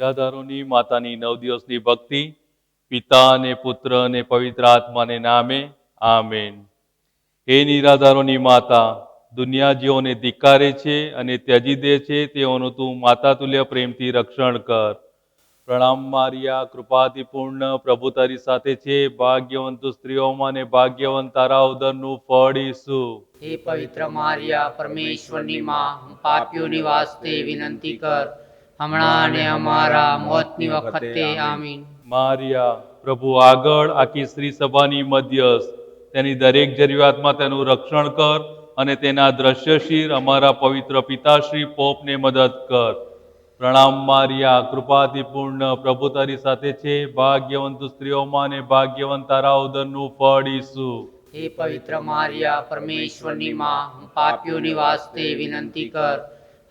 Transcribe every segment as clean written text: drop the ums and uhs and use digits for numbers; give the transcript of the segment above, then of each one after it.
નિરાધારોની માતાની 9 દિવસની ભક્તિ, પિતા અને પુત્ર અને પવિત્ર આત્માને નામે આમેન. હે નિરાધારોની માતા, દુનિયા જેઓને ધિક્કારે છે અને ત્યજી દે છે તેઓનું તું માતા તુલ્ય પ્રેમથી રક્ષણ કર. પ્રણામ મારિયા, કૃપાથી પૂર્ણ, પ્રભુ તારી સાથે છે. ભાગ્યવંત તું સ્ત્રીઓમાં ને ભાગ્યવંત તારા ઉદરનું ફળ ઈસુ. હે પવિત્ર મારિયા, પરમેશ્વરની માં, પાપીઓની વાસ્તે વિનંતી કર, હમણાં અને અમારા મોતની વખતે આમીન. મારિયા, પ્રભુ આગળ આખી સ્ત્રી સભાની મધ્યસ્થ, તેની દરેક જરૂરિયાતમાં તેનું રક્ષણ કર અને તેના દ્રશ્યશીર અમારા પવિત્ર પિતાશ્રી પોપને મદદ કર. પ્રણામ મારિયા, કૃપાથી પૂર્ણ, પ્રભુ તારી સાથે છે. ભાગ્યવંત તું સ્ત્રીઓમાં ને ભાગ્યવંત તારા ઉદરનું ફળ ઈસુ. હે પવિત્ર મારિયા, પરમેશ્વરની માં, પાપીઓની વાસ્તે વિનંતી કર,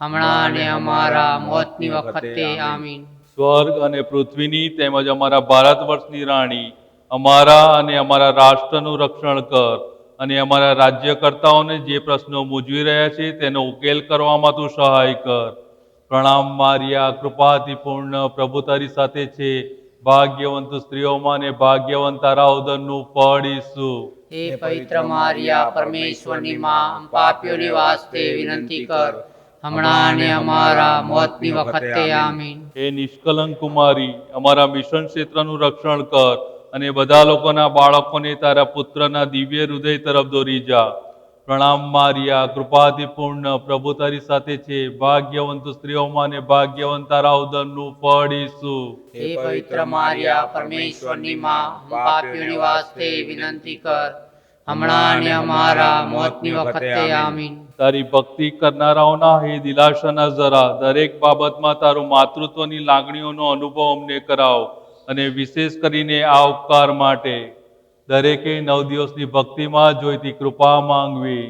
હમણાં અને અમારા મોતની વખતે આમીન. સ્વર્ગ અને પૃથ્વીની તેમજ અમારા ભારત વર્ષની રાણી, અમારા અને અમારા રાષ્ટ્રનું રક્ષણ કર અને અમારા રાજ્યકર્તાઓને જે પ્રશ્નો મૂંઝવી રહ્યા છે તેનો ઉકેલ કરવામાં તું સહાય કર. પ્રણામ મારિયા, કૃપાથી પૂર્ણ, પ્રભુ તારી સાથે છે. ભાગ્યવંત સ્ત્રીઓમાં ને ભાગ્યવંત તારા ઉદરનું ફળ ઈસુ. હે પવિત્ર મારિયા, પરમેશ્વરની માં, પાપીઓની વાસ્તે વિનંતી કર, હમણાં અને અમારા મોતની વખતે આમીન. હે નિષ્કલંક કુમારી, અમારા મિશન ક્ષેત્રનું રક્ષણ કર અને બધા લોકોના બાળકોને તારા પુત્રના દિવ્ય હૃદય તરફ દોરી જા. પ્રણામ મારિયા, કૃપાથી પૂર્ણ, પ્રભુ તારી સાથે છે. ભાગ્યવંત સ્ત્રીઓમાં ને ભાગ્યવંત તારા ઉદરનું ફળ ઈસુ. હે પવિત્ર મારિયા, પરમેશ્વરની માં, પાપીઓની વાસ્તે વિનંતી કર, હમણાં અને અમારા મોતની વખતે આમીન. તારી ભક્તિ કરનારાઓના હે દિલાસાના જરા, દરેક બાબતમાં તારું માતૃત્વની લાગણીઓનો અનુભવ અમને કરાવ અને વિશેષ કરીને આ ઉપકાર માટે દરેકે 9 દિવસની ભક્તિમાં જોઈતી કૃપા માંગવી.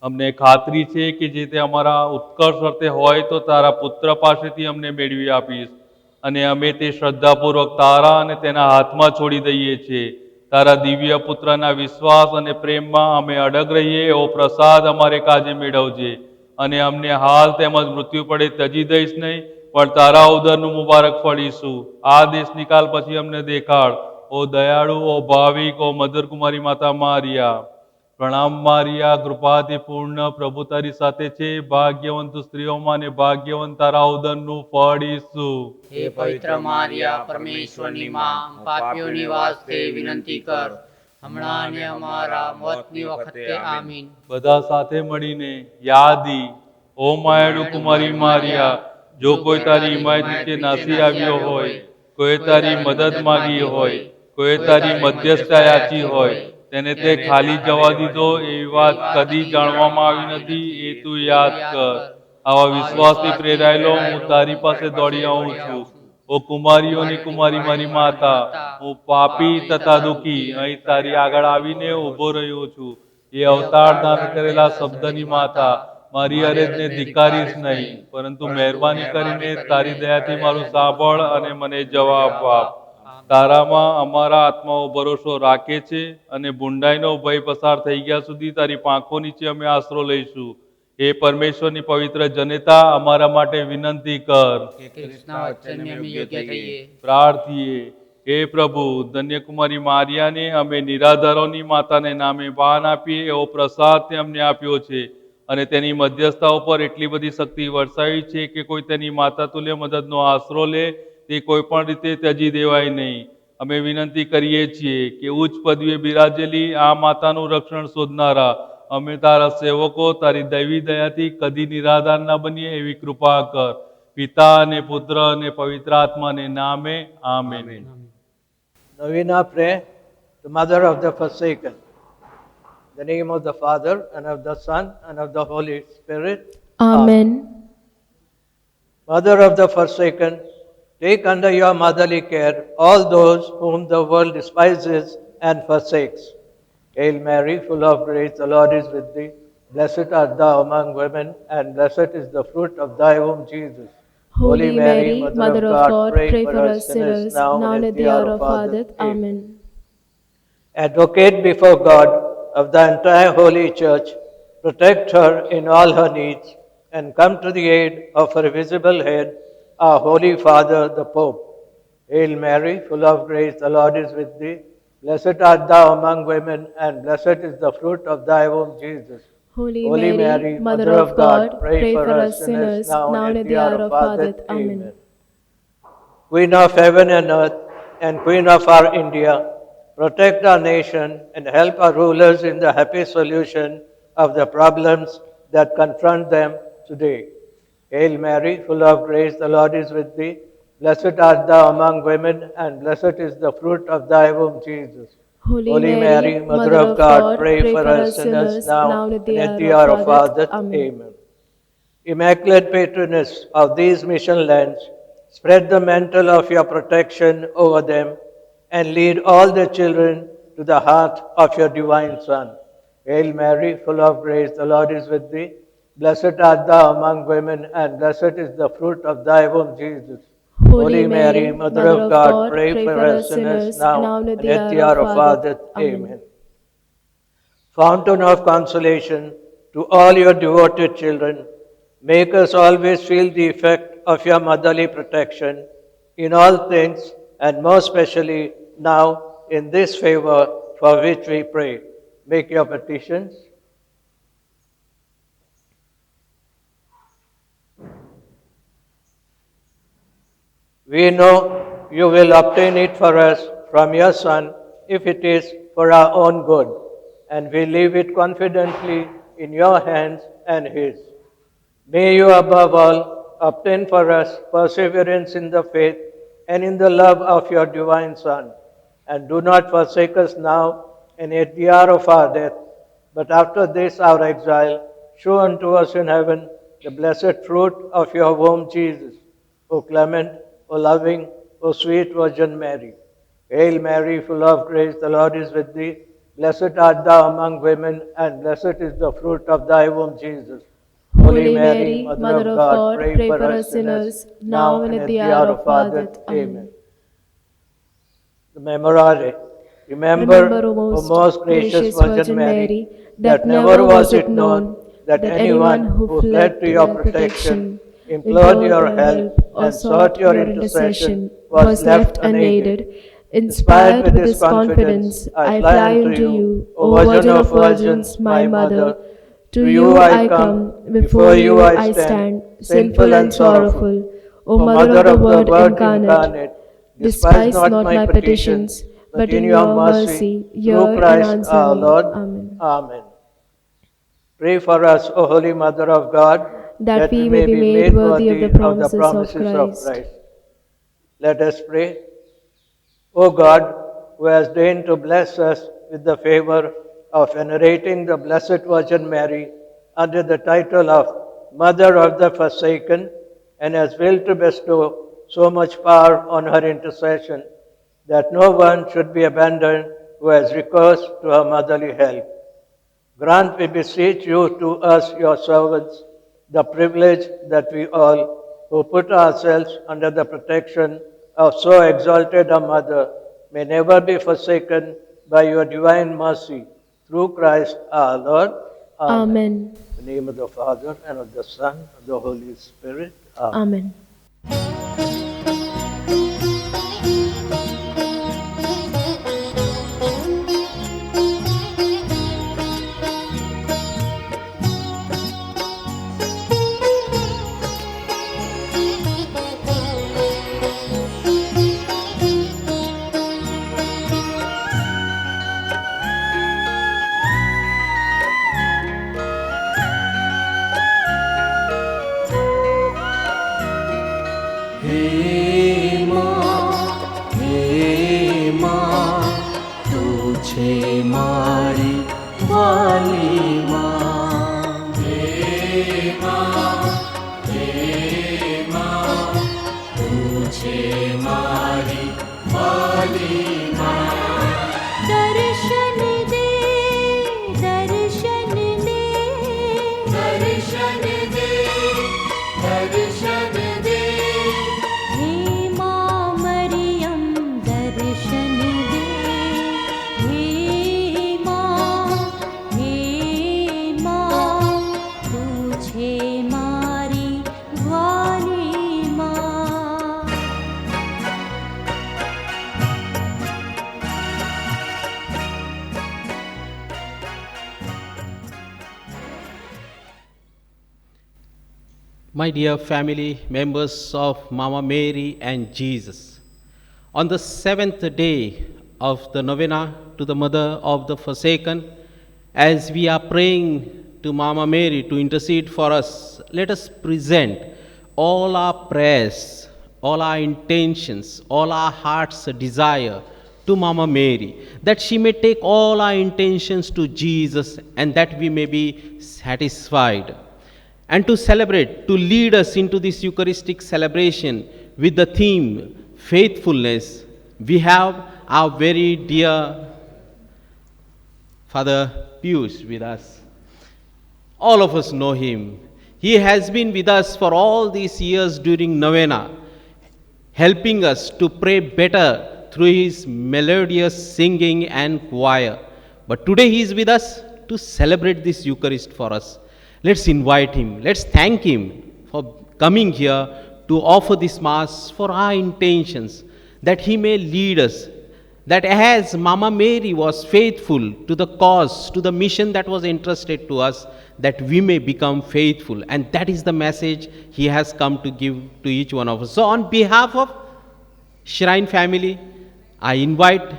અમને ખાતરી છે કે જે તે અમારા ઉત્કર્ષ અર્થે હોય તો તારા પુત્ર પાસેથી અમને મેળવી આપીશ અને અમે તે શ્રદ્ધાપૂર્વક તારા અને તેના હાથમાં છોડી દઈએ છીએ. તારા દિવ્ય પુત્રના વિશ્વાસ અને પ્રેમમાં અમે અડગ રહીએ એવો પ્રસાદ અમારે કાજે મેળવજે અને અમને હાલ તેમજ મૃત્યુ પડે ત્યજી દઈશ નહીં, પણ તારા ઉદરનું મુબારક ફળીશું. આ દેશ નિકાલ પછી અમને દેખાડ, ઓ દયાળુ, ઓ ભાવિક, ઓ મધુર કુમારી માતા મારિયા. પ્રણામ મારિયા, કૃપાથી પૂર્ણ, પ્રભુ તારી સાથે છે. ભાગ્યવંત સ્ત્રીઓમાં ને ભાગ્યવંત તારા ઉદરનું ફળ ઈસુ. હે પવિત્ર મારિયા, પરમેશ્વરની માં, પાપીઓની વાસ્તે વિનંતી કર, હમણાં અને અમારા મોતની વખતે આમીન. બધા સાથે મળીને યાદી, ઓ માયાળુ કુમારી મારિયા, જો કોઈ તારી હિમાયત નીચે નાસી આવ્યો હોય, કોઈ તારી મદદ માંગી હોય, કોઈ તારી મધ્યસ્થતા યાચી હોય, તેને તે ખાલી જવા દીધો એવી વાત કદી જાણવામાં આવી નથી, એ તું યાદ કર. આવા વિશ્વાસથી પ્રેરાયેલો હું તારી પાસે દોડી આવું છું. ઓ કુમારીઓની કુમારી મારી માતા, હું પાપી તથા દુઃખી અહીં તારી આગળ આવીને ઊભો રહ્યો છું. એ અવતાર ધારણ કરેલા શબ્દની માતા, મારી અરજને ધિક્કારીશ નહીં, પરંતુ મહેરબાની કરીને તારી દયાથી મારું સાંભળ અને મને જવાબ આપ. તારામાં અમારા આત્માઓ ભરોસો રાખે છે અને બુંડાઈનો ભય પસાર થઈ ગયા સુધી તારી પાંખો નીચે અમે આશરો લઈશું. હે પરમેશ્વરની પવિત્ર જનતા, અમારા માટે વિનંતી કર. પ્રાર્થીએ. હે પ્રભુ, ધન્યકુમારી મારિયાને અમે નિરાધારોની માતાને નામે બાન આપીએ એવો પ્રસાદ તે અમને આપ્યો છે અને તેની મધ્યસ્થતા ઉપર એટલી બધી શક્તિ વરસાવી છે કે કોઈ તેની માતા તુલ્ય મદદનો આશરો લે તે કોઈ પણ રીતે ત્યજી દેવાય નહીં. અમે વિનંતી કરીએ છીએ કે ઉચ્ચ પદવીએ બિરાજેલી આ માતાનું રક્ષણ શોધનારા અમે તારા સેવકો તારી દૈવી દયાથી કદી નિરાધાર ન બનીએ એવી કૃપા કર. પિતા અને પુત્ર અને પવિત્ર આત્માને નામે amen. Novena prayer, the Mother of the Forsaken. In the name of the Father, and of the Son, and of the Holy Spirit. Amen. Mother of the Forsaken, take under your motherly care all those whom the world despises and forsakes. Hail Mary, full of grace, the Lord is with thee. Blessed art thou among women, and blessed is the fruit of thy womb, Jesus. Holy Mary, Mother of God, pray for us sinners, now and at the hour of our death. Amen. Advocate before God of the entire Holy Church, protect her in all her needs, and come to the aid of her visible head, our Holy Father, the Pope. Hail Mary, full of grace, the Lord is with thee. Blessed art thou among women, and blessed is the fruit of thy womb, Jesus. Holy Mary, Mother of God, pray for us sinners, now and at the hour of our death. Amen. Queen of heaven and earth, and Queen of our India, protect our nation and help our rulers in the happy solution of the problems that confront them today. Hail Mary, full of grace, the Lord is with thee. Blessed art thou among women, and blessed is the fruit of thy womb, Jesus. Holy Mary, Mother of God, pray for us sinners, now and at the hour of our death. Amen. Immaculate Patroness of these mission lands, spread the mantle of your protection over them, and lead all the children to the heart of your divine Son. Hail Mary, full of grace, the Lord is with thee. Blessed art thou among women, and blessed is the fruit of thy womb, Jesus. Holy Mary, Mother of God, pray for us sinners, now and at the hour of our death. Amen. Fountain of consolation to all your devoted children, make us always feel the effect of your motherly protection in all things, and most especially now in this favor for which we pray. Make your petitions. We know you will obtain it for us from your Son if it is for our own good, and we leave it confidently in your hands and His. May you above all obtain for us perseverance in the faith and in the love of your divine Son, and do not forsake us now and at the hour of our death, but after this our exile, show unto us in heaven the blessed fruit of your womb, Jesus. O clement, O loving, O sweet Virgin Mary. Hail Mary, full of grace, the Lord is with thee. Blessed art thou among women, and blessed is the fruit of thy womb, Jesus. Holy Mary, Mother of God, pray for us sinners, now and at the hour of our death. Amen. The Memorare. Remember, O most gracious Virgin Mary, that never was it known that anyone who fled to your protection, implored your help, or sought your intercession was left unaided. Inspired with this confidence, I fly unto you, O Virgin of Virgins, my Mother. To you I come, before you I stand, sinful and sorrowful. O Mother of the Word incarnate, despise not my petitions, but in your mercy hear and answer our me. Lord. Amen. Amen. Pray for us, O Holy Mother of God, that we may be made worthy of the promises of Christ. Let us pray. O God, who has deigned to bless us with the favor of venerating the Blessed Virgin Mary under the title of Mother of the Forsaken, and has willed to bestow so much power on her intercession, that no one should be abandoned who has recourse to her motherly help. Grant, we beseech you, to us, your servants, the privilege that we all, who put ourselves under the protection of so exalted a mother, may never be forsaken by your divine mercy, through Christ our Lord. Amen. In the name of the Father, and of the Son, and of the Holy Spirit. Amen. My dear family members of Mama Mary and Jesus, on the seventh day of the novena to the Mother of the Forsaken, as we are praying to Mama Mary to intercede for us, let us present all our prayers, all our intentions, all our heart's desire to Mama Mary, that she may take all our intentions to Jesus and that we may be satisfied. And to celebrate, to lead us into this Eucharistic celebration with the theme faithfulness, we have our very dear Father Pius with us. All of us know him. He has been with us for all these years during novena, helping us to pray better through his melodious singing and choir. But today he is with us to celebrate this Eucharist for us. Let's invite him. Let's thank him for coming here to offer this Mass for our intentions, that he may lead us, that as Mama Mary was faithful to the cause, to the mission that was entrusted to us, that we may become faithful. And that is the message he has come to give to each one of us. So on behalf of Shrine family, I invite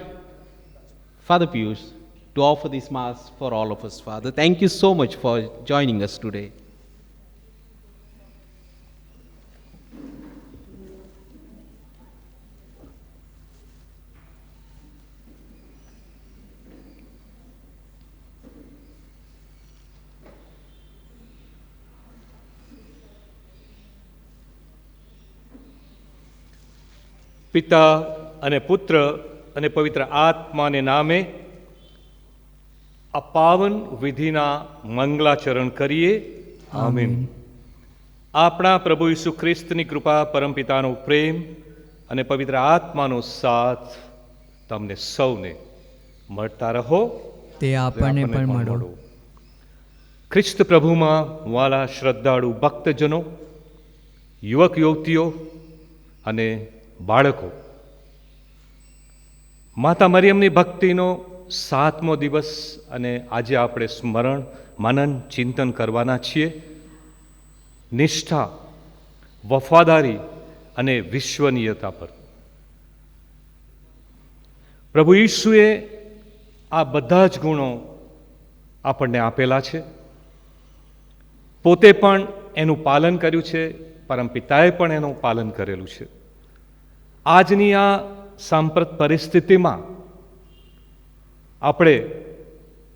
Father Pius to offer this Mass for all of us. Father, thank you so much for joining us today. પિતા અને પુત્ર અને પવિત્ર આત્માને નામે આ પાવન વિધિના મંગલાચરણ કરીએ. આમીન. આપણા પ્રભુ ઈસુ ખ્રિસ્તની કૃપા, પરમપિતાનો પ્રેમ અને પવિત્ર આત્માનો સાથ તમને સૌને મળતા રહો. તે આપણને પણ મળો. ખ્રિસ્ત પ્રભુમાં વાલા શ્રદ્ધાળુ ભક્તજનો, યુવક યુવતીઓ અને બાળકો, માતા મરિયમની ભક્તિનો 7મો દિવસ અને આજે આપણે સ્મરણ, મનન, ચિંતન કરવાના છીએ. નિષ્ઠા, વફાદારી અને વિશ્વનીયતા પર. પ્રભુ ઈસુએ આ બધા જ ગુણો આપણને આપેલા છે. પોતે પણ એનું પાલન કર્યું છે, પરમપિતાએ પણ એનું પાલન કરેલું છે. આજની આ સાંપ્રત પરિસ્થિતિમાં આપણે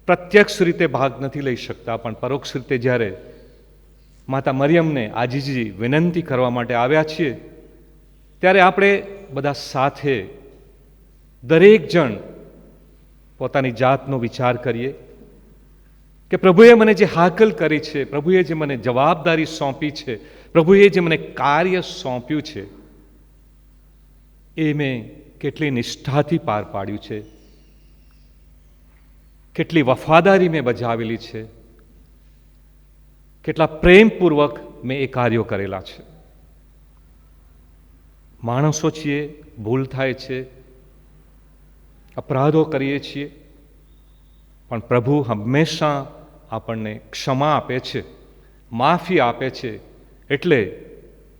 પ્રત્યક્ષ રીતે ભાગ નથી લઈ શકતા, પણ પરોક્ષ રીતે જ્યારે માતા મરિયમને આજીજી વિનંતી કરવા માટે આવ્યા છીએ, ત્યારે આપણે બધા સાથે દરેક જણ પોતાની જાતનો વિચાર કરીએ કે પ્રભુએ મને જે હાકલ કરી છે, પ્રભુએ જે મને જવાબદારી સોંપી છે, પ્રભુએ જે મને કાર્ય સોંપ્યું છે, એ મેં કેટલી નિષ્ઠાથી પાર પાડ્યું છે, કેટલી વફાદારી મેં બજાવેલી છે, કેટલા પ્રેમપૂર્વક મેં એ કાર્યો કરેલા છે. માણસો છીએ, ભૂલ થાય છે, અપરાધો કરીએ છીએ, પણ પ્રભુ હંમેશા આપણને ક્ષમા આપે છે, માફી આપે છે. એટલે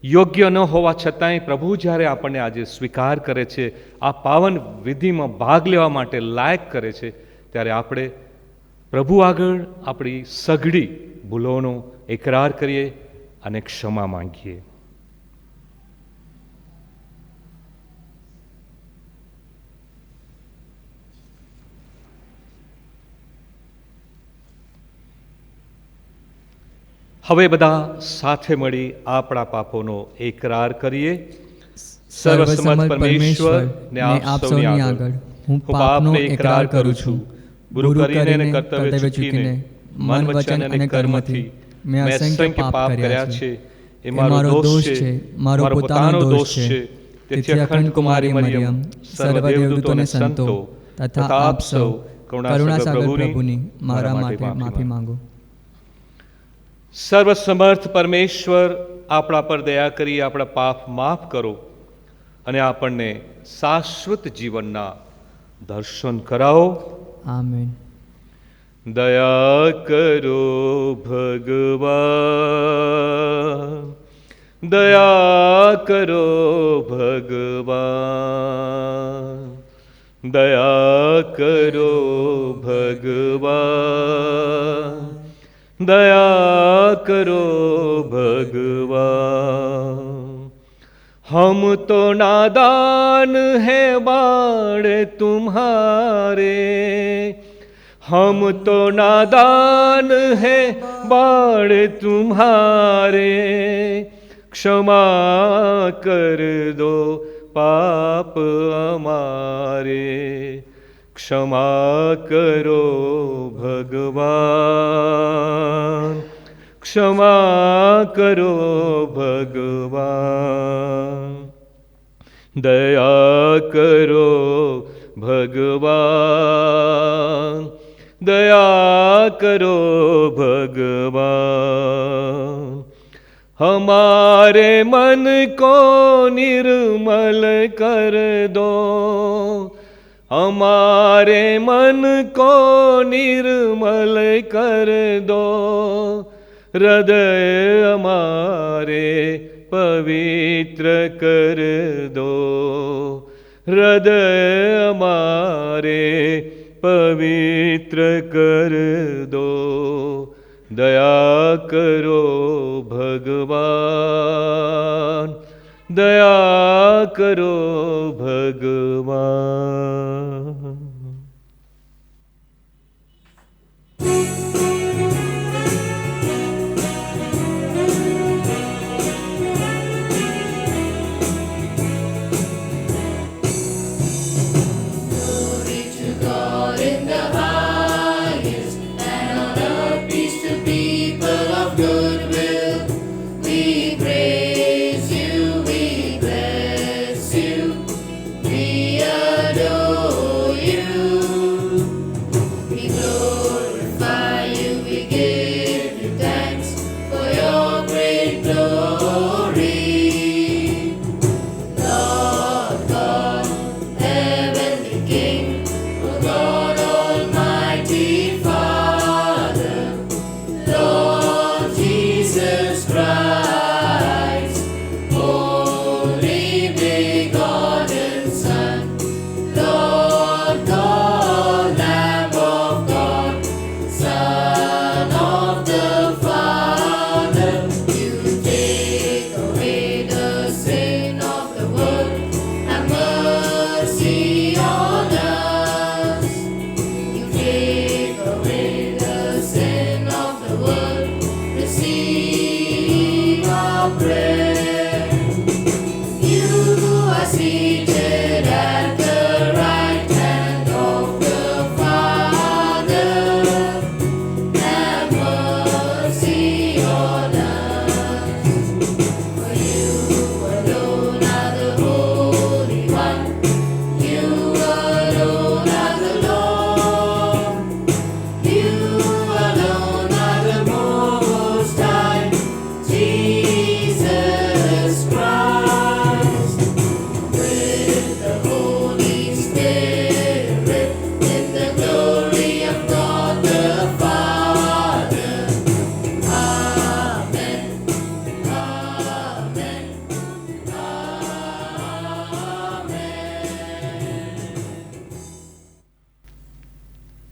યોગ્ય ન હોવા છતાંય પ્રભુ જ્યારે આપણને આજે સ્વીકાર કરે છે, આ પાવન વિધિમાં ભાગ લેવા માટે લાયક કરે છે, ત્યારે આપણે પ્રભુ આગળ આપણી સઘળી ભૂલોનો એકરાર કરીએ અને ક્ષમા માંગીએ. હવે બધા સાથે મળી આપણા પાપોનો એકરાર કરીએ. સર્વસમર્થ પરમેશ્વર ને આપ સૌની આગળ હું પાપનો એકરાર કરું છું. ગુરુ કરીને અને કર્તવ્ય ચૂકીને, મન, વચન અને કર્મથી મેં અસંખ્ય પાપ કર્યા છે. એ મારો દોષ છે, મારો પોતાનો દોષ છે. તેથી અખંડ કુમારી મરિયમ, સર્વદેવદૂતો અને સંતો તથા આપ સૌ કરુણાસાગર પ્રભુની મારા માટે માફી માંગો. સર્વસમર્થ પરમેશ્વર આપણા પર દયા કરી આપણા પાપ માફ કરો અને આપણને શાશ્વત જીવનના દર્શન કરાવો. આમેન. દયા કરો ભગવાન, दया करो भगवान, दया करो भगवान, दया करो भगवान। हम तो नादान है बाण तुम्हारे, हम तो नादान है बाण तुम्हारे, क्षमा कर दो पाप हमारे, क्षमा करो भगवान, क्षमा करो भगवान, दया करो भगवान, दया करो भगवान। हमारे मन को निर्मल कर दो, हमारे मन को निर्मल कर दो, हृदय हमारे पवित्र कर दो, हृदय हमारे पवित्र कर दो, दया करो भगवान, दया करो भगवान।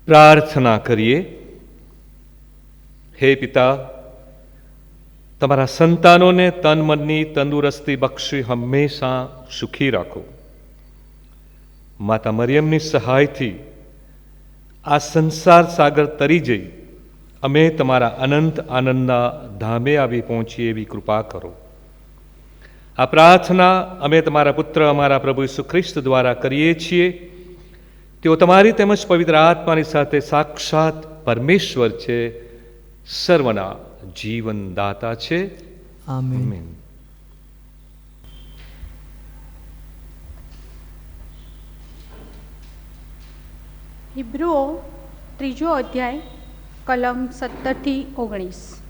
प्रार्थना करिए। हे पिता, તમારા સંતાનોને તન મનની તંદુરસ્તી બક્ષી હંમેશા સુખી રાખો। માતા મરિયમની સહાયથી આ સંસાર સાગર તરી જઈ અમે તમારા અનંત આનંદના ધામે આવી પહોંચીએ એવી કૃપા કરો। આ પ્રાર્થના અમે તમારા પુત્ર અમારા પ્રભુ ઈસુ ખ્રિસ્ત દ્વારા કરીએ છીએ। તેઓ તમારી તેમજ પવિત્ર આત્માની સાથે સાક્ષાત પરમેશ્વર છે, સર્વના જીવનદાતા છે। આમેન। હિબ્રુઓ 3 અધ્યાય કલમ 17-19।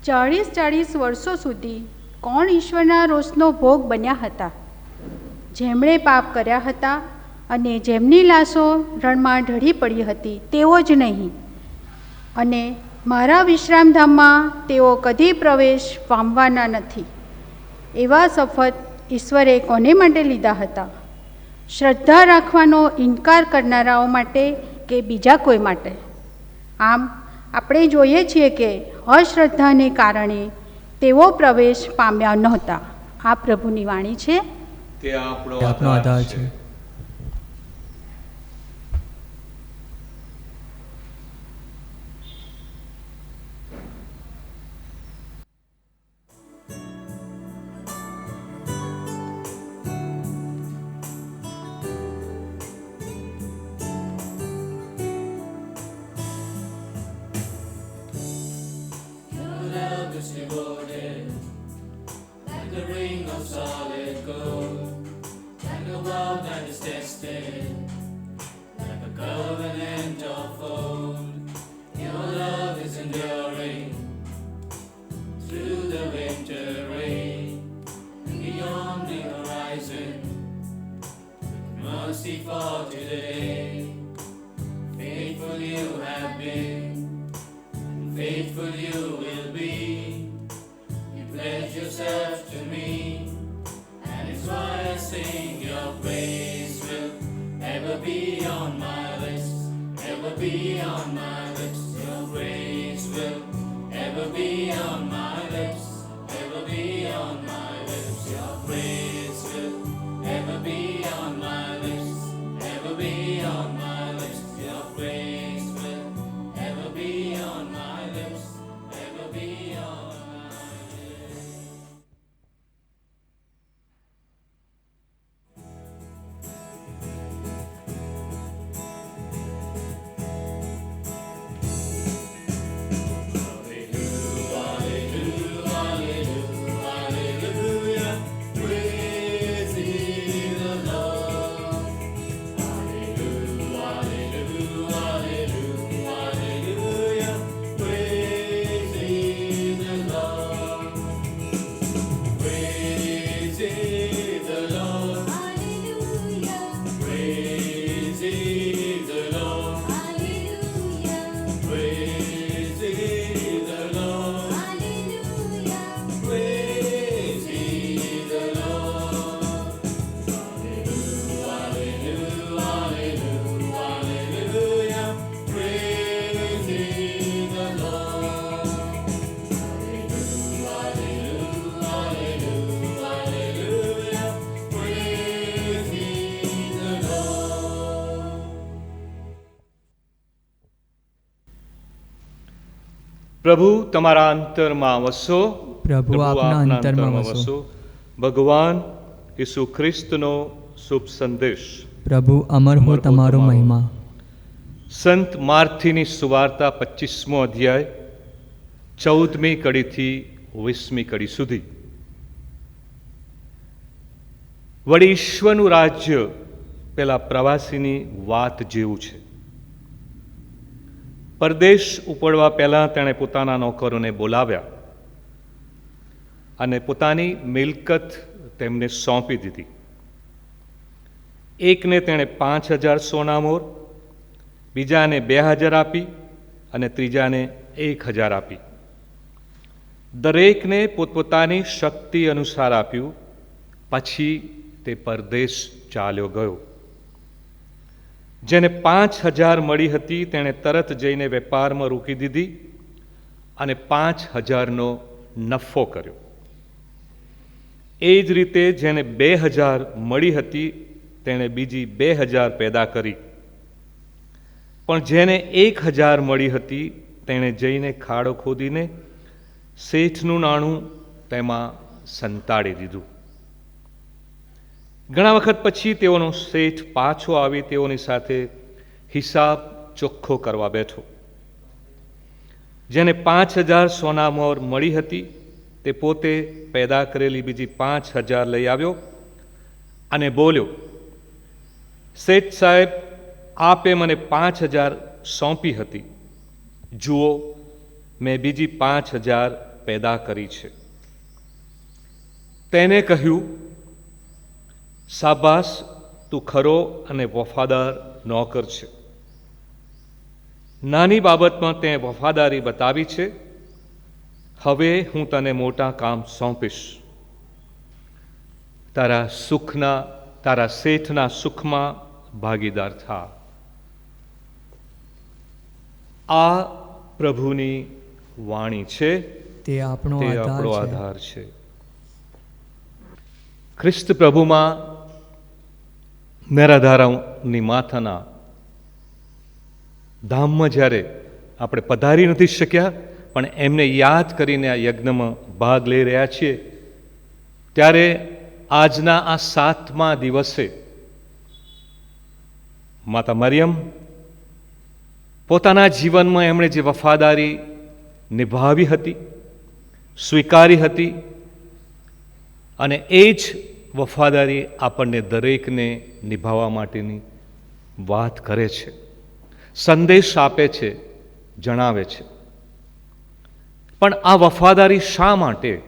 40 વર્ષો સુધી કોણ ઈશ્વરના રોષનો ભોગ બન્યા હતા? જેમણે પાપ કર્યા હતા અને જેમની લાશો રણમાં ઢળી પડી હતી તેઓ જ નહીં, અને મારા વિશ્રામધામમાં તેઓ કદી પ્રવેશ પામવાના નથી. એવા શપથ ઈશ્વરે કોને માટે લીધા હતા? શ્રદ્ધા રાખવાનો ઇનકાર કરનારાઓ માટે કે બીજા કોઈ માટે? આમ આપણે જોઈએ છીએ કે અશ્રદ્ધાને કારણે તેઓ પ્રવેશ પામ્યા નહોતા. આ પ્રભુની વાણી છે. તે આપણો આપનો આધાર છે. પ્રભુ તમારા અંતરમાં વસો. પ્રભુ આપના અંતરમાં વસો. ભગવાન ઈસુ ખ્રિસ્તનો શુભ સંદેશ. પ્રભુ અમર હો તમારો મહિમા. સંત માર્થીની સુવાર્તા 25મો અધ્યાય 14મી કડીથી 20મી કડી સુધી. વળી ઈશ્વરનું રાજ્ય પેલા પ્રવાસીની વાત જેવું છે. પરદેશ ઉપડવા પહેલાં તેણે પોતાના નોકરોને બોલાવ્યા અને પોતાની મિલકત તેમને સોંપી દીધી. એકને તેણે 5000 સોના મોર, બીજાને 2000 આપી અને ત્રીજાને 1000 આપી. દરેકને પોતપોતાની શક્તિ અનુસાર આપ્યું. પછી તે પરદેશ ચાલ્યો ગયો. જેને 5000 મળી હતી તેણે તરત જઈને વેપારમાં રોકી દીધી અને 5000નો નફો કર્યો. એ જ રીતે જેને 2000 મળી હતી તેણે બીજી 2000 પેદા કરી. પણ જેને 1000 મળી હતી તેણે જઈને ખાડો ખોદીને શેઠનું નાણું તેમાં સંતાડી દીધું. ઘણા વખત પછી તેઓનો શેઠ પાછો આવી તેઓની સાથે હિસાબ ચોખ્ખો કરવા બેઠો. જેને 5000 સોના મોર મળી હતી તે પોતે પેદા કરેલી બીજી 5000 લઈ આવ્યો અને બોલ્યો, શેઠ સાહેબ, આપે મને 5000 સોંપી હતી. જુઓ, મેં બીજી 5000 પેદા કરી છે. તેને કહ્યું, શાબાશ, તું ખરો અને વફાદાર નોકર છે. નાની બાબતમાં તે વફાદારી બતાવી છે. હવે હું તને મોટા કામ સોંપીશ. તારા સુખના, તારા શેઠના સુખમાં ભાગીદાર થા. આ પ્રભુની વાણી છે, તે આપણો તે આપણો આધાર છે. આધાર છે. ખ્રિસ્ત પ્રભુમાં નરાધારાની માથાના ધામમાં જ્યારે આપણે પધારી નથી શક્યા, પણ એમને યાદ કરીને આ યજ્ઞમાં ભાગ લઈ રહ્યા છીએ, ત્યારે આજના આ 7મા દિવસે માતા મરિયમ પોતાના જીવનમાં એમણે જે વફાદારી નિભાવી હતી, સ્વીકારી હતી, અને એ જ વફાદારી આપણને દરેકને નિભાવવા માટેની વાત કરે છે, સંદેશ આપે છે, જણાવે છે. પણ આ વફાદારી શા માટે?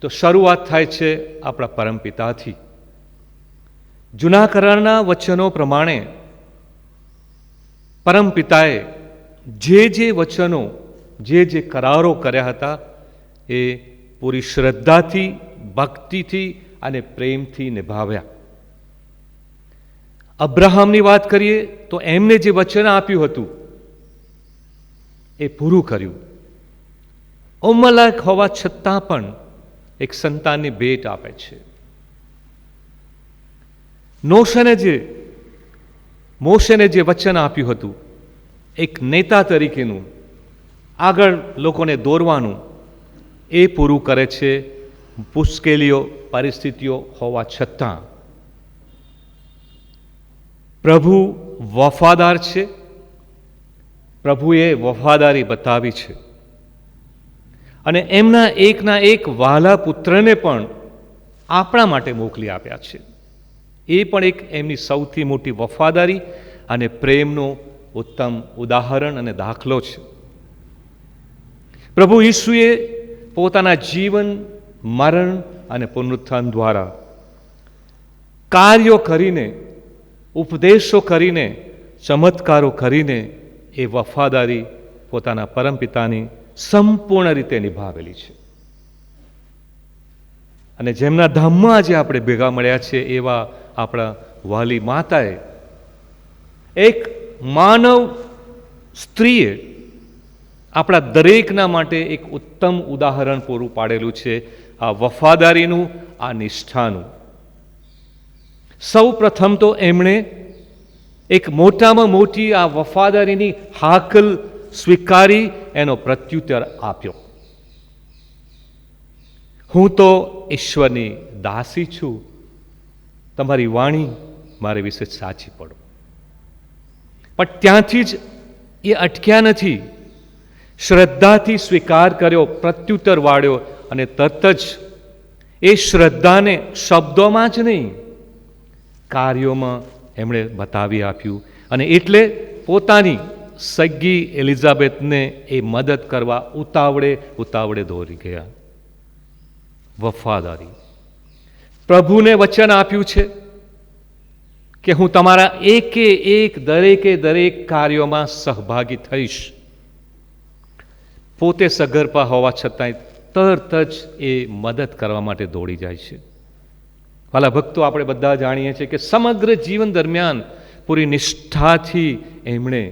તો શરૂઆત થાય છે આપણા પરમપિતાથી. જૂના કરારના વચનો પ્રમાણે પરમપિતાએ જે વચનો, જે કરારો કર્યા હતા, એ પૂરી શ્રદ્ધાથી, ભક્તિથી અને પ્રેમથી નિભાવ્યા. અબ્રાહમની વાત કરીએ તો એમને જે વચન આપ્યું હતું એ પૂરું કર્યું. ઉંમરલાયક હોવા છતાં પણ એક સંતાનની ભેટ આપે છે. મોશેને જે વચન આપ્યું હતું, એક નેતા તરીકેનું, આગળ લોકોને દોરવાનું, એ પૂરું કરે છે મુશ્કેલીઓ, પરિસ્થિતિઓ હોવા છતાં. પ્રભુ વફાદાર છે. પ્રભુએ વફાદારી બતાવી છે અને એમના એકના એક વહાલા પુત્રને પણ આપણા માટે મોકલી આપ્યા છે. એ પણ એક એમની સૌથી મોટી વફાદારી અને પ્રેમનો ઉત્તમ ઉદાહરણ અને દાખલો છે. પ્રભુ ઈસુએ પોતાના જીવન, મરણ અને પુનરુત્થાન દ્વારા કાર્યો કરીને, ઉપદેશો કરીને, ચમત્કારો કરીને એ વફાદારી પોતાના પરમપિતાની સંપૂર્ણ રીતે નિભાવેલી છે. અને જેમના ધામમાં આજે આપણે ભેગા મળ્યા છે એવા આપણા વાલી માતાએ, એક માનવ સ્ત્રીએ આપણા દરેકના માટે એક ઉત્તમ ઉદાહરણ પૂરું પાડેલું છે, આ વફાદારીનું, આ નિષ્ઠાનું. સૌ પ્રથમ તો એમણે એક મોટામાં મોટી આ વફાદારીની હાકલ સ્વીકારી એનો પ્રત્યુત્તર આપ્યો. હું તો ઈશ્વરની દાસી છું, તમારી વાણી મારે વિશે સાચી પડો. પણ ત્યાંથી જ એ અટક્યા નથી. શ્રદ્ધાથી સ્વીકાર કર્યો, પ્રત્યુત્તર વાળ્યો અને તરત જ એ શ્રદ્ધાને શબ્દોમાં જ નહીં, કાર્યોમાં એમણે બતાવી આપ્યું. અને એટલે પોતાની સગી એલિઝાબેથને એ મદદ કરવા ઉતાવળે દોડી ગયા. વફાદારી. પ્રભુને વચન આપ્યું છે કે હું તમારા દરેક કાર્યોમાં સહભાગી થઈશ. પોતે સગર્ભા હોવા છતાંય તરત જ એ મદદ કરવા માટે દોડી જાય છે. વાલા ભક્તો, આપણે બધા જાણીએ છીએ કે સમગ્ર જીવન દરમિયાન પૂરી નિષ્ઠાથી એમણે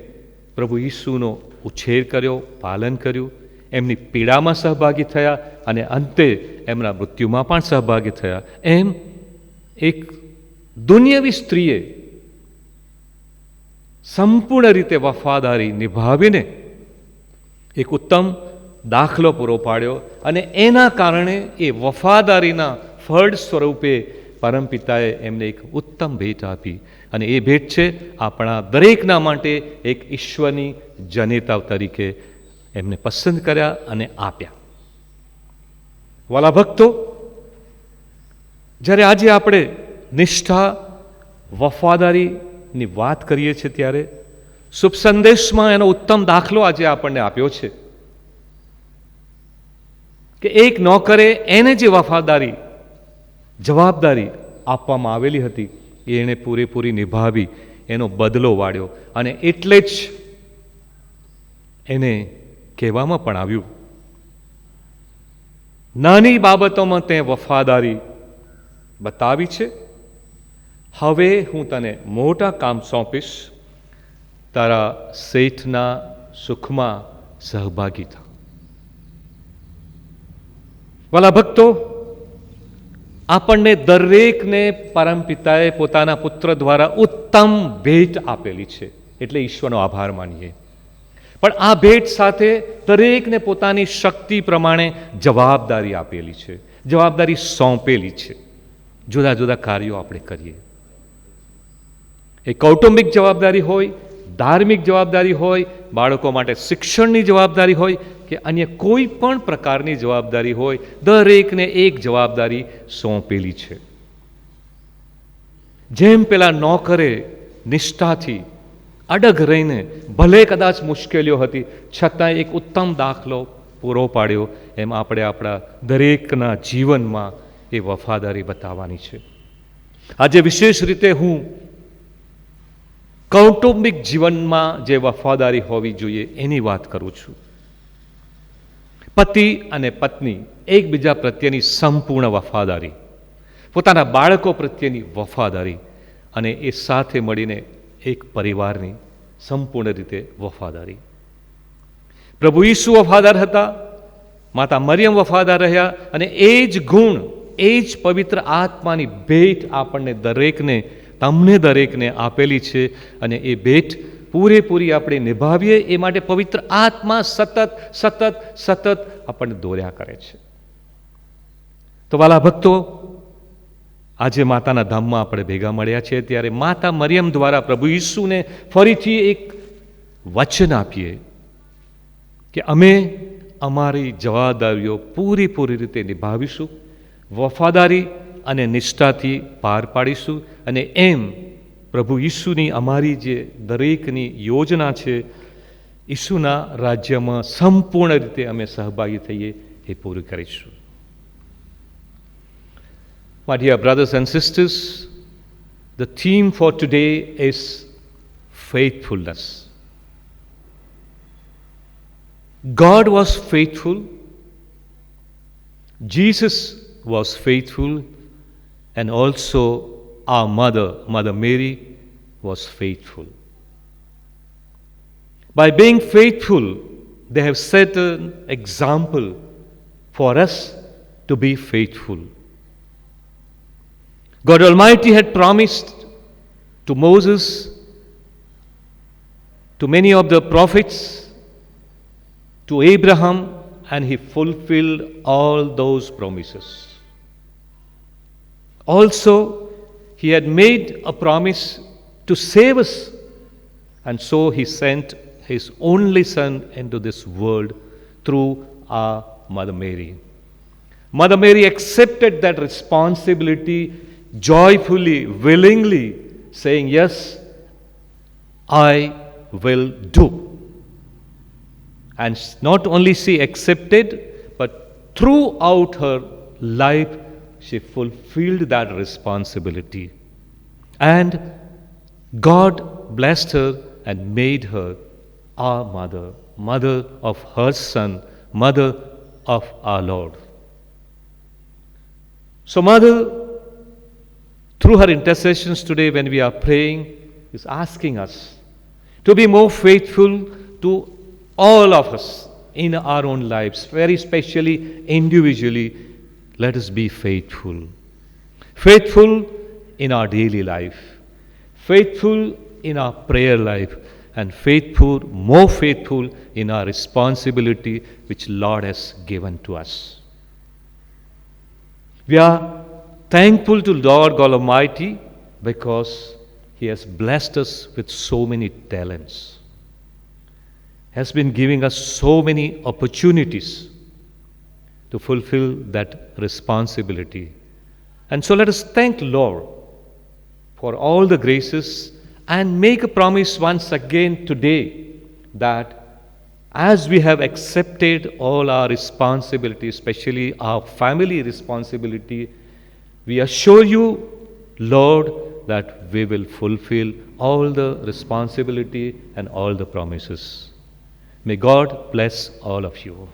પ્રભુ ઈસુનો ઉછેર કર્યો, પાલન કર્યું, એમની પીડામાં સહભાગી થયા અને અંતે એમના મૃત્યુમાં પણ સહભાગી થયા. એમ એક દુનિયાવી સ્ત્રીએ સંપૂર્ણ રીતે વફાદારી નિભાવીને એક ઉત્તમ દાખલો પૂરો પાડ્યો અને એના કારણે એ વફાદારીના ફળ સ્વરૂપે પરમપિતાએ એમને એક ઉત્તમ ભેટ આપી. અને એ ભેટ છે આપણા દરેકના માટે એક ઈશ્વરની જનેતા તરીકે એમને પસંદ કર્યા અને આપ્યા. વાલા ભક્તો, જ્યારે આજે આપણે નિષ્ઠા, વફાદારીની વાત કરીએ છીએ ત્યારે શુભ સંદેશમાં એનો ઉત્તમ દાખલો આજે આપણને આપ્યો છે કે એક નોકરે એને જે વફાદારી, જવાબદારી આપવામાં આવેલી હતી એણે પૂરેપૂરી નિભાવી, એનો બદલો વાળ્યો. અને એટલે જ એને કહેવામાં પણ આવ્યું. નાની બાબતોમાં તે વફાદારી બતાવી છે. હવે હું તને મોટા કામ સોંપીશ. તારા શેઠના સુખમાં સહભાગી થા. વાલા ભક્તો, આપણને દરેકને પરમપિતાએ પોતાના પુત્ર દ્વારા ઉત્તમ ભેટ આપેલી છે, એટલે ઈશ્વરનો આભાર માનીએ. પણ આ ભેટ સાથે દરેકને પોતાની શક્તિ પ્રમાણે જવાબદારી આપેલી છે, જવાબદારી સોંપેલી છે. જુદા જુદા કાર્યો આપણે કરીએ. એ કૌટુંબિક જવાબદારી હોય, ધાર્મિક જવાબદારી હોય, બાળકો માટે શિક્ષણની જવાબદારી હોય કે અન્ય કોઈ પણ પ્રકારની જવાબદારી હોય, દરેકને એક જવાબદારી સોંપેલી છે. જેમ પેલા નોકરે નિષ્ઠાથી અડગ રહીને ભલે કદાચ મુશ્કેલીઓ હતી છતાં એક ઉત્તમ દાખલો પૂરો પાડ્યો, એમ આપણે આપણા દરેકના જીવનમાં એ વફાદારી બતાવવાની છે. આજે વિશેષ રીતે હું કૌટુંબિક જીવનમાં જે વફાદારી હોવી જોઈએ એની વાત કરું છું. પતિ અને પત્ની એકબીજા પ્રત્યેની સંપૂર્ણ વફાદારી, પોતાના બાળકો પ્રત્યેની વફાદારી અને એ સાથે મળીને એક પરિવારની સંપૂર્ણ રીતે વફાદારી. પ્રભુ ઈસુ વફાદાર હતા, માતા મરિયમ વફાદાર રહ્યા, અને એ જ ગુણ, એ જ પવિત્ર આત્માની ભેટ આપણને દરેકને, તમને દરેકને આપેલી છે. અને એ ભેટ પૂરેપૂરી આપણે નિભાવીએ એ માટે પવિત્ર આત્મા સતત સતત સતત આપણને દોર્યા કરે છે. તો વાલા ભક્તો, આજે માતાના ધામમાં આપણે ભેગા મળ્યા છીએ ત્યારે માતા મરિયમ દ્વારા પ્રભુ ઈસુને ફરીથી એક વચન આપીએ કે અમે અમારી જવાબદારીઓ પૂરેપૂરી રીતે નિભાવીશું, વફાદારી અને નિષ્ઠાથી પાર પાડીશું. અને એમ પ્રભુ ઈસુની અમારી જે દરેકની યોજના છે, ઈસુના રાજ્યમાં સંપૂર્ણ રીતે અમે સહભાગી થઈએ એ પૂરું કરીશું. My dear brothers and sisters, the theme for today is faithfulness. God was faithful, Jesus was faithful, and also our mother, Mother Mary, was faithful. By being faithful, they have set an example for us to be faithful. God Almighty had promised to Moses, to many of the prophets, to Abraham, and he fulfilled all those promises. Also, he had made a promise to save us, and so he sent his only son into this world through our Mother Mary. Mother Mary accepted that responsibility joyfully, willingly, saying, "Yes, I will do." And not only she accepted, but throughout her life, she fulfilled that responsibility. And God blessed her and made her our mother, mother of her Son, mother of our Lord. So, Mother, through her intercessions today when we are praying, is asking us to be more faithful to all of us in our own lives, very specially, individually. Let us be faithful. Faithful in our daily life, faithful in our prayer life, and faithful, more faithful in our responsibility which Lord has given to us. We are thankful to Lord God Almighty because He has blessed us with so many talents, has been giving us so many opportunities to fulfill that responsibility. And so let us thank Lord for all the graces and make a promise once again today that as we have accepted all our responsibilities, especially our family responsibility, we assure you, Lord, that we will fulfill all the responsibility and all the promises. May God bless all of you.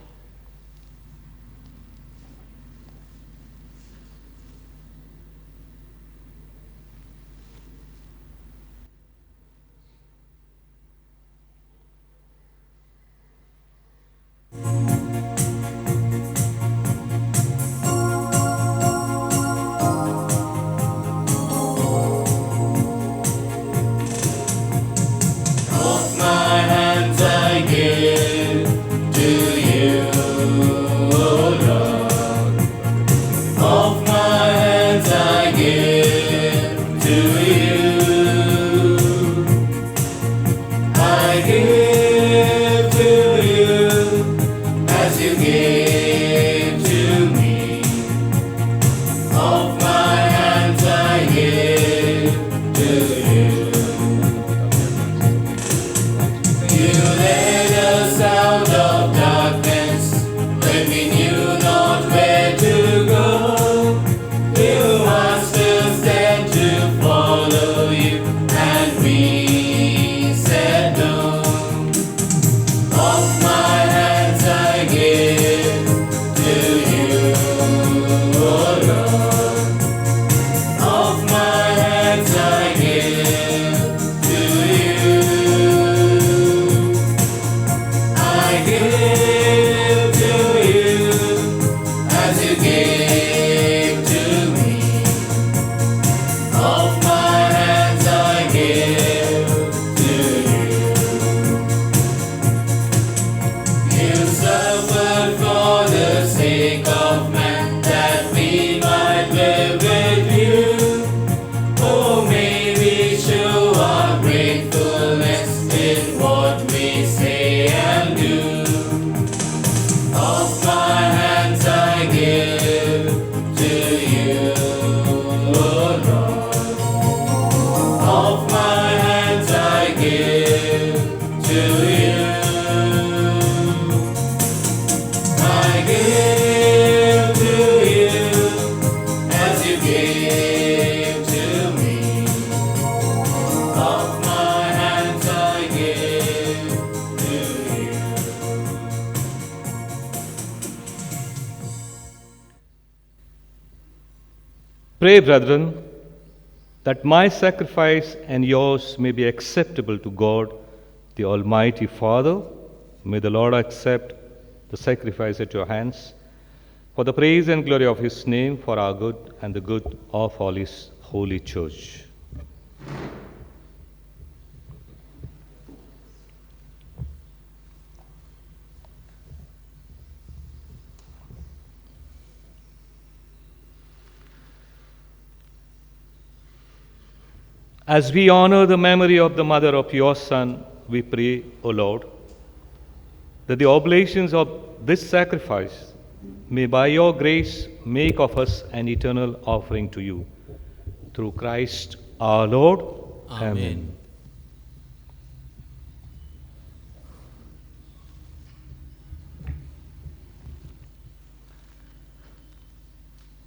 Pray, brethren, that my sacrifice and yours may be acceptable to God, the Almighty Father. May the Lord accept the sacrifice at your hands for the praise and glory of his name, for our good and the good of all his holy church. As we honor the memory of the mother of your Son, we pray, O Lord, that the oblations of this sacrifice may by your grace make of us an eternal offering to you. Through Christ our Lord. Amen.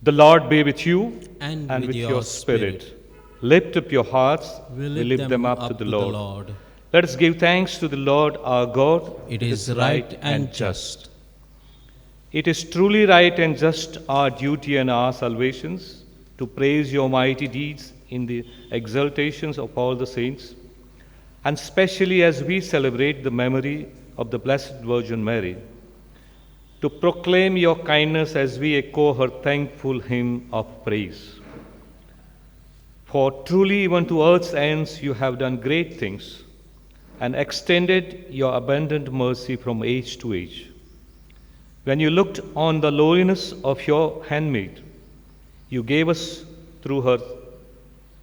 The Lord be with you and with your spirit. Lift up your hearts, we lift them up to the Lord. Let us give thanks to the Lord our God. It is right and just. It is truly right and just, our duty and our salvations, to praise your mighty deeds in the exaltations of all the saints, and especially as we celebrate the memory of the Blessed Virgin Mary, to proclaim your kindness as we echo her thankful hymn of praise. For truly, even to earth's ends, you have done great things and extended your abundant mercy from age to age. When you looked on the lowliness of your handmaid, you gave us through her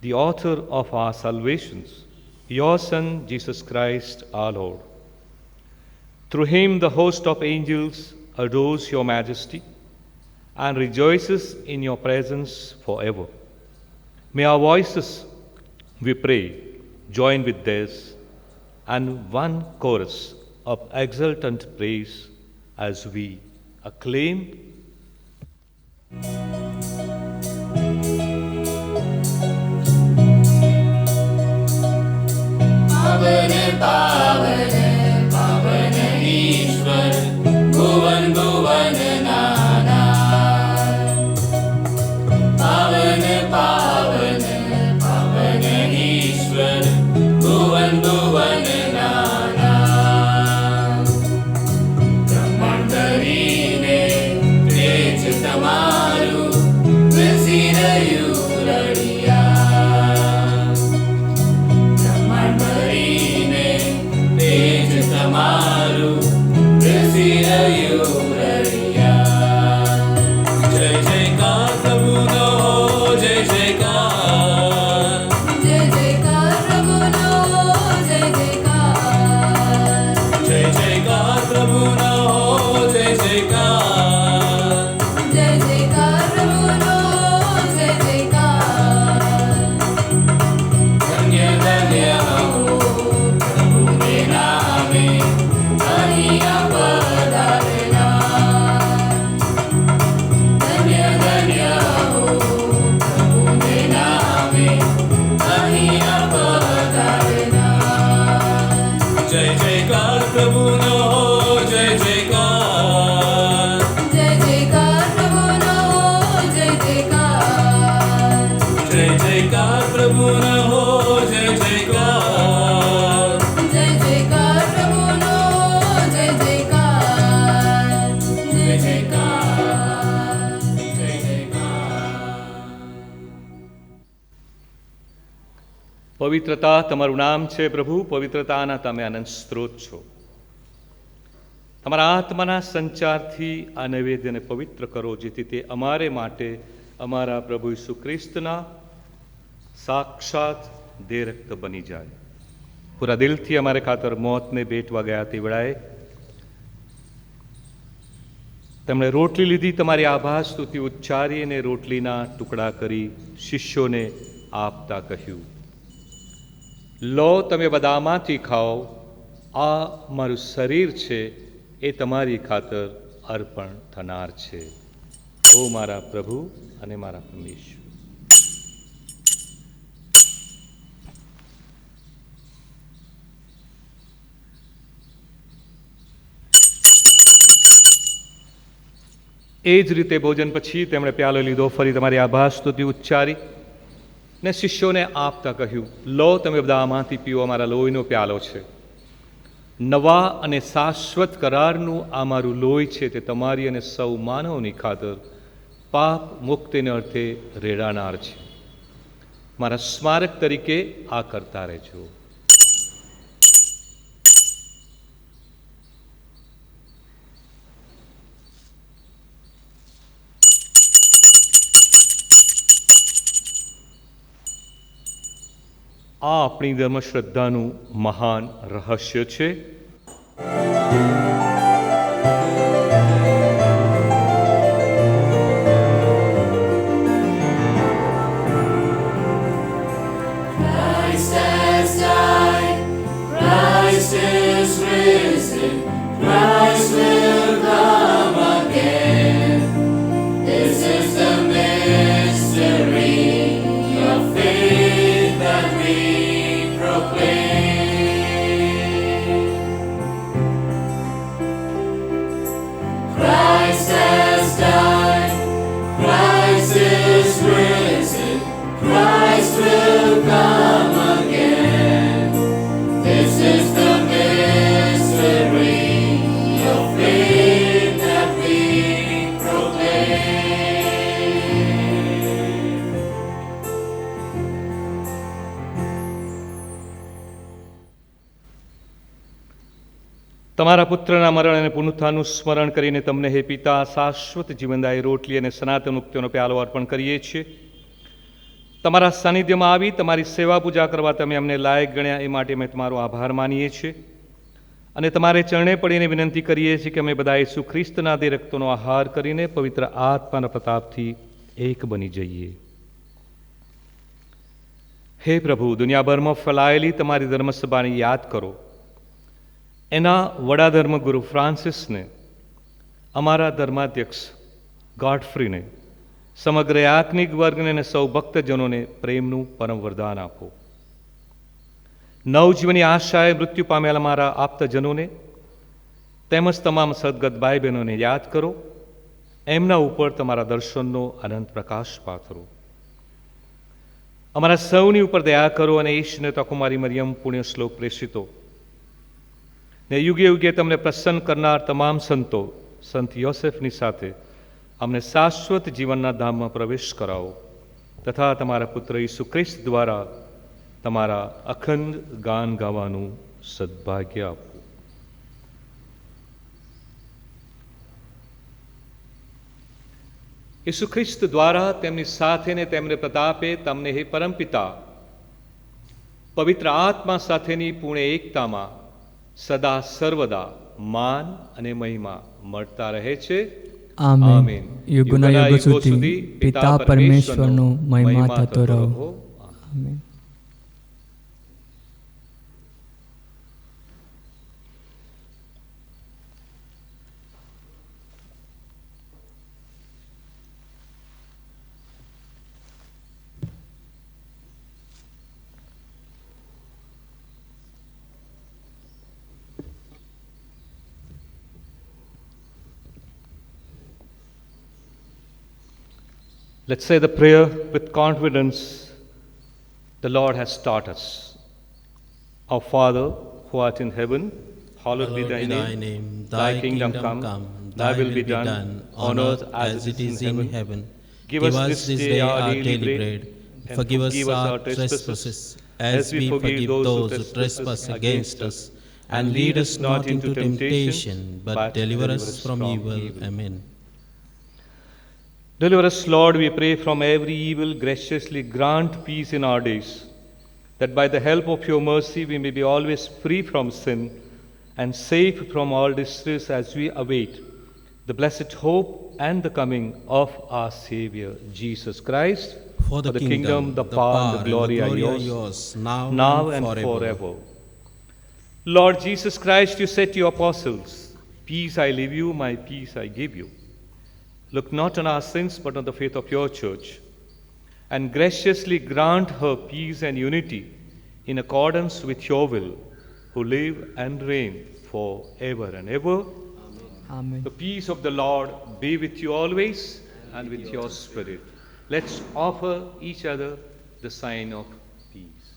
the author of our salvations, your Son, Jesus Christ, our Lord. Through him, the host of angels adores your majesty and rejoices in your presence forever. May our voices, we pray, join with theirs and one chorus of exultant praise as we acclaim. Pavane, pavane, pavane પવિત્રતા તમારું નામ છે પ્રભુ, પવિત્રતાના તમે આનંદ સ્ત્રોત છો. તમારા આત્માના સંચારથી આ નૈવેદ્યને પવિત્ર કરો, જેથી તે અમારે માટે અમારા પ્રભુ ઈસુ ખ્રિસ્તના સાક્ષાત દેહ રક્ત બની જાય. પૂરા દિલથી અમારે ખાતર મોતને ભેટવા ગયા તે વેળાએ તેમણે રોટલી લીધી, તમારી આભાર સ્તુતિ ઉચ્ચારી અને રોટલીના ટુકડા કરી શિષ્યોને આપતા કહ્યું, લો, તમે બધામાંથી ખાઓ, આ મારું શરીર છે, એ તમારી ખાતર અર્પણ થનાર છે. ઓ મારા પ્રભુ અને મારા પરમેશ્વર. એ જ રીતે ભોજન પછી તેમણે પ્યાલો લીધો, ફરી તમારી આભાર સ્તુતિ ઉચ્ચારી ને શિષ્યોને આપતા કહ્યું, લો, તમે બધા આમાંથી પીવો, અમારા લોહીનો પ્યાલો છે. નવા અને શાશ્વત કરારનું આ મારું લોહી છે, તે તમારી અને સૌ માનવની ખાતર પાપ મુક્તિને અર્થે રેડાનાર છે. મારા સ્મારક તરીકે આ કરતા રહેજો. આ આપણી ધર્મશ્રદ્ધાનું મહાન રહસ્ય છે. તમારા પુત્રના મરણ અને પુનરુત્થાનનું સ્મરણ કરીને તમને, હે પિતા, શાશ્વત જીવનદાયી રોટલી અને સનાતન મુક્તિનો પ્યાલો અર્પણ કરીએ છીએ. તમારા સાનિધ્યમાં આવી તમારી સેવા પૂજા કરવા તમે અમને લાયક ગણ્યા, એ માટે અમે તમારો આભાર માનીએ છીએ અને તમારે ચરણે પડીને વિનંતી કરીએ છીએ કે અમે બધા ઈસુ ખ્રિસ્તના દેહ રક્તનો આહાર કરીને પવિત્ર આત્માના પ્રતાપથી એક બની જઈએ. હે પ્રભુ, દુનિયાભરમાં ફેલાયેલી તમારી ધર્મસભાને યાદ કરો. એના વડા ધર્મગુરુ ફ્રાન્સિસને, અમારા ધર્માધ્યક્ષ ગોડફ્રીને, સમગ્ર યાજ્ઞિક વર્ગને અને સૌ ભક્તજનોને પ્રેમનું પરમ વરદાન આપો. નવજીવનની આશાએ મૃત્યુ પામેલા અમારા આપતજનોને તેમજ તમામ સદગત ભાઈ બહેનોને યાદ કરો. એમના ઉપર તમારા દર્શનનો અનંત પ્રકાશ પાથરો. અમારા સૌની ઉપર દયા કરો અને ઈશને તકુમારી મરિયમ પુણ્ય શ્લોક પ્રેષિતો ને યુગે યુગે તમને પ્રસન્ન કરનાર તમામ સંતો, સંત યોસેફની સાથે અમને શાશ્વત જીવનના ધામમાં પ્રવેશ કરાવો તથા તમારા પુત્ર ઈસુ ખ્રિસ્ત દ્વારા તમારા અખંડ ગાન ગાવાનું સદભાગ્ય આપો. ઈસુ ખ્રિસ્ત દ્વારા તેમની સાથે ને તેમને પ્રતાપે તમને, હે પરમપિતા, પવિત્ર આત્મા સાથેની પૂર્ણ એકતામાં સદા સર્વદા માન અને મહિમા મળતા રહે છે. આમેન. યુગોના યુગો સુધી પિતા પરમેશ્વરનો મહિમા થતો રહો. Amen. Let's say the prayer with confidence the Lord has taught us. Our Father, who art in heaven, hallowed be thy name. Thy kingdom come, thy will be done, on earth as it is in heaven. Give us this day our daily bread, and forgive us our trespasses, as we forgive those who trespass against us. And lead us not into temptation, but deliver us from evil. Amen. Deliver us, Lord, we pray, from every evil. Graciously grant peace in our days, that by the help of your mercy we may be always free from sin and safe from all distress as we await the blessed hope and the coming of our Savior, Jesus Christ. For the kingdom, the power, and the glory are yours, now and forever. Lord Jesus Christ, you said to your apostles, "Peace I leave you, my peace I give you." Look not on our sins, but on the faith of your church, and graciously grant her peace and unity in accordance with your will, who live and reign for ever and ever. Amen. The peace of the Lord be with you always and with your spirit. Let's offer each other the sign of peace.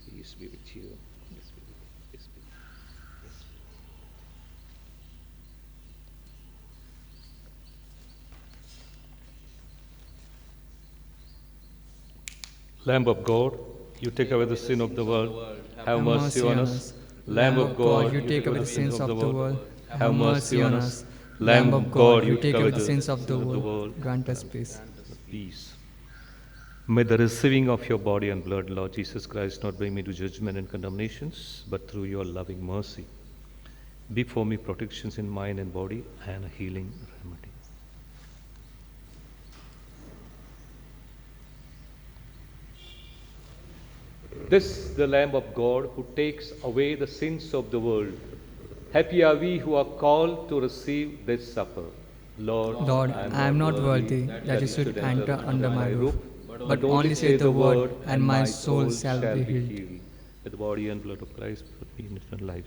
Peace be with you. Peace be with you. Peace be with you. Lamb of God, you take away the sin of the world. Have mercy on us. Lamb of God, you take away the sins of the world. Have mercy on us. Lamb of God, you take away the sins of the world. Grant us peace. Peace. May the receiving of your body and blood, Lord Jesus Christ, not bring me to judgment and condemnations, but through your loving mercy, be for me protections in mind and body and a healing remedy. This, the Lamb of God, who takes away the sins of the world. Happy are we who are called to receive this supper. Lord, I am not worthy that you should enter under my roof, but only say the word, and my soul shall be healed. With the body and blood of Christ, for me in eternal life.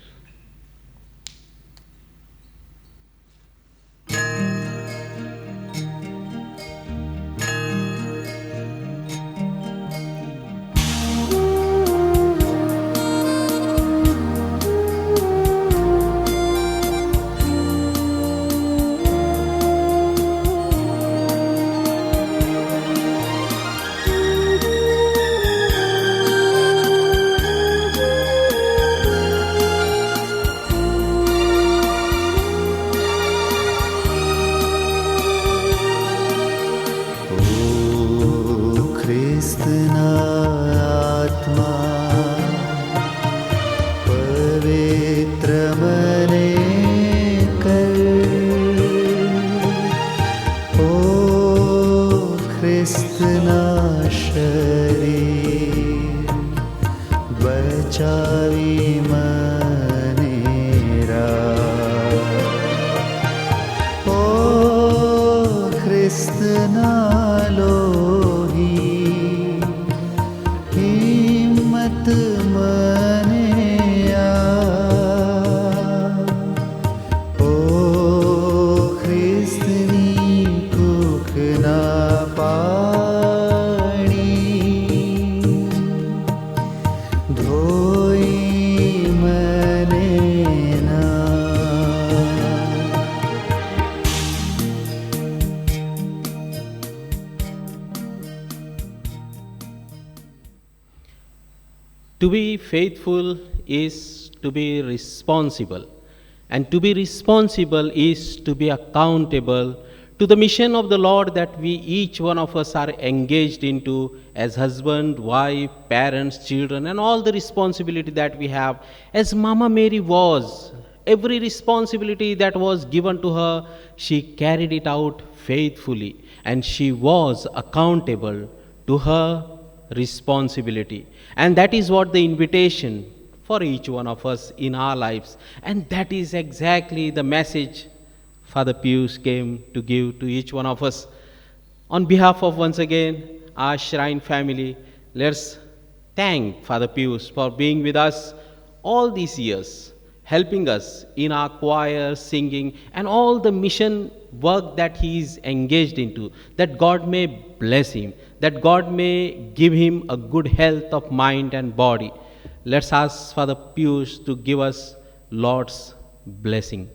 To be faithful is to be responsible, and to be responsible is to be accountable to the mission of the Lord that we, each one of us, are engaged into as husband, wife, parents, children, and all the responsibility that we have. As Mama Mary was, every responsibility that was given to her, she carried it out faithfully, and she was accountable to her responsibility. And that is what the invitation for each one of us in our lives. And that is exactly the message Father Pius came to give to each one of us. On behalf of, once again, our Shrine family, let's thank Father Pius for being with us all these years, helping us in our choir, singing, and all the mission work that he is engaged into. That God may bless him, that God may give him a good health of mind and body. Let's ask Father Pius to give us Lord's blessing.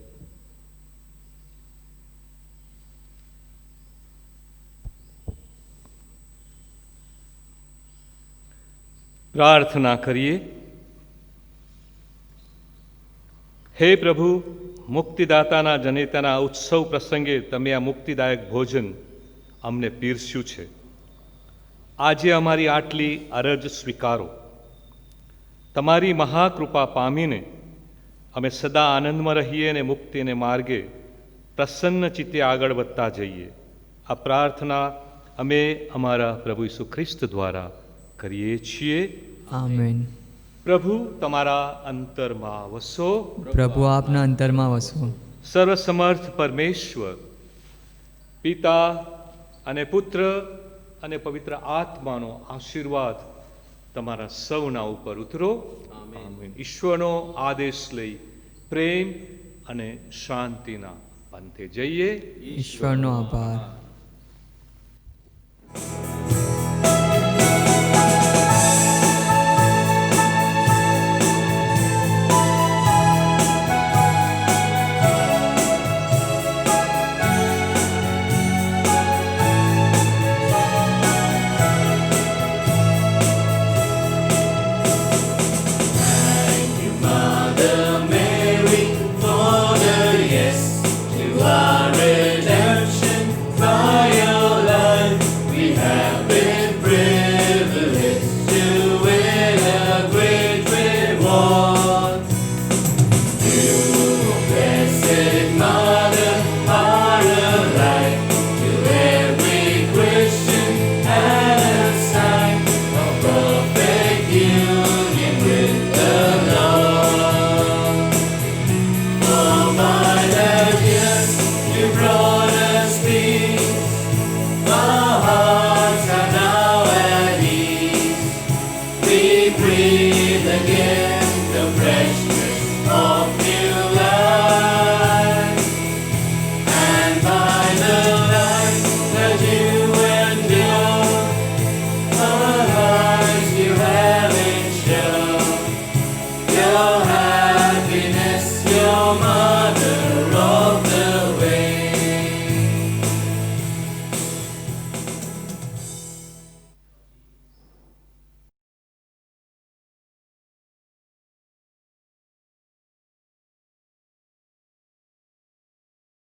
પ્રાર્થના કરીએ. હે પ્રભુ, મુક્તિદાતાના જનેતાના ઉત્સવ પ્રસંગે તમે આ મુક્તિદાયક ભોજન અમને પીરસ્યું છે. આજે અમારી આટલી અરજ સ્વીકારો. તમારી મહાકૃપા પામીને અમે સદા આનંદમાં રહીએ અને મુક્તિને માર્ગે પ્રસન્ન ચિત્તે આગળ વધતા જઈએ. આ પ્રાર્થના અમે અમારા પ્રભુ ઈસુ ખ્રિસ્ત દ્વારા કરીએ છીએ. આમેન. પ્રભુ તમારા અંતરમાં વસો. પ્રભુ આપના અંતરમાં વસો. સર્વસમર્થ પરમેશ્વર પિતા અને પુત્ર અને પવિત્ર આત્માનો આશીર્વાદ તમારા સૌના ઉપર ઉતરો. આમેન. ઈશ્વરનો આદેશ લઈ પ્રેમ અને શાંતિના પંથે જઈએ. ઈશ્વરનો આભાર.